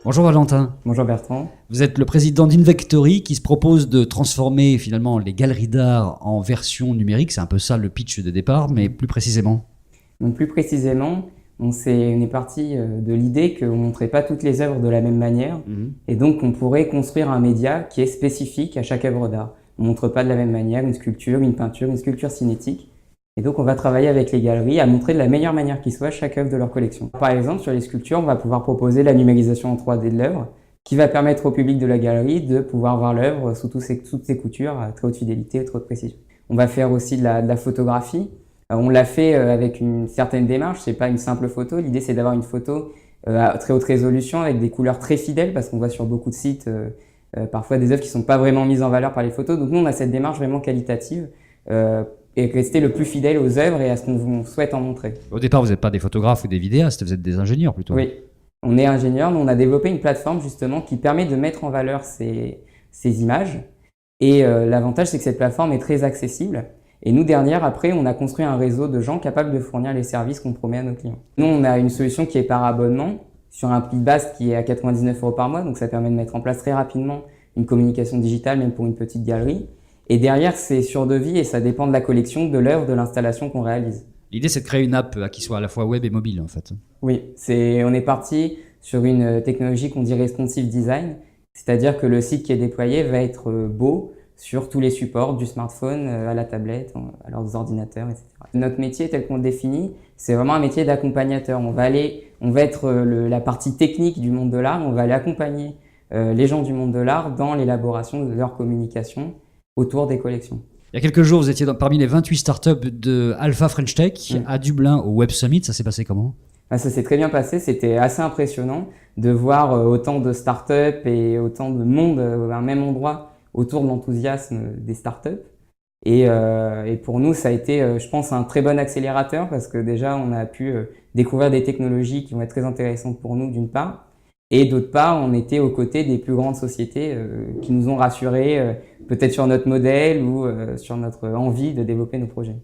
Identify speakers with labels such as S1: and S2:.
S1: Bonjour Valentin,
S2: Bonjour Bertrand.
S1: vous êtes le président d'Invectory qui se propose de transformer finalement les galeries d'art en version numérique. C'est un peu ça le pitch de départ, mais plus précisément.
S2: Donc plus précisément, on est parti de l'idée qu'on ne montrait pas toutes les œuvres de la même manière et donc on pourrait construire un média qui est spécifique à chaque œuvre d'art. On ne montre pas de la même manière une sculpture, une peinture, une sculpture cinétique. Et donc on va travailler avec les galeries à montrer de la meilleure manière qui soit chaque œuvre de leur collection. Par exemple, sur les sculptures, on va pouvoir proposer la numérisation en 3D de l'œuvre qui va permettre au public de la galerie de pouvoir voir l'œuvre sous toutes ses coutures à très haute fidélité et très haute précision. On va faire aussi de la photographie. On l'a fait avec une certaine démarche, c'est pas une simple photo. L'idée c'est d'avoir une photo à très haute résolution avec des couleurs très fidèles parce qu'on voit sur beaucoup de sites parfois des œuvres qui sont pas vraiment mises en valeur par les photos. Donc nous on a cette démarche vraiment qualitative et rester le plus fidèle aux œuvres et à ce qu'on souhaite en montrer.
S1: Au départ, vous n'êtes pas des photographes ou des vidéastes, vous êtes des ingénieurs plutôt.
S2: Oui, on est ingénieur, mais on a développé une plateforme justement qui permet de mettre en valeur ces images. Et l'avantage, c'est que cette plateforme est très accessible. Et nous, derrière, après, on a construit un réseau de gens capables de fournir les services qu'on promet à nos clients. Nous, on a une solution qui est par abonnement, sur un prix de base qui est à 99 € par mois. Donc ça permet de mettre en place très rapidement une communication digitale, même pour une petite galerie. Et derrière, c'est sur devis et ça dépend de la collection, de l'œuvre, de l'installation qu'on réalise.
S1: L'idée, c'est de créer une app qui soit à la fois web et mobile, en fait.
S2: Oui, on est parti sur une technologie qu'on dit responsive design, c'est-à-dire que le site qui est déployé va être beau sur tous les supports, du smartphone à la tablette, à leurs ordinateurs, etc. Notre métier tel qu'on le définit, c'est vraiment un métier d'accompagnateur. On va être la partie technique du monde de l'art, on va aller accompagner les gens du monde de l'art dans l'élaboration de leur communication autour des collections.
S1: Il y a quelques jours, vous étiez parmi les 28 startups de Alpha French Tech à Dublin au Web Summit. Ça s'est passé comment ?
S2: Ça s'est très bien passé. C'était assez impressionnant de voir autant de startups et autant de monde à un même endroit autour de l'enthousiasme des startups. Et pour nous, ça a été, je pense, un très bon accélérateur parce que déjà, on a pu découvrir des technologies qui vont être très intéressantes pour nous d'une part. Et d'autre part, on était aux côtés des plus grandes sociétés qui nous ont rassurés peut-être sur notre modèle ou sur notre envie de développer nos projets.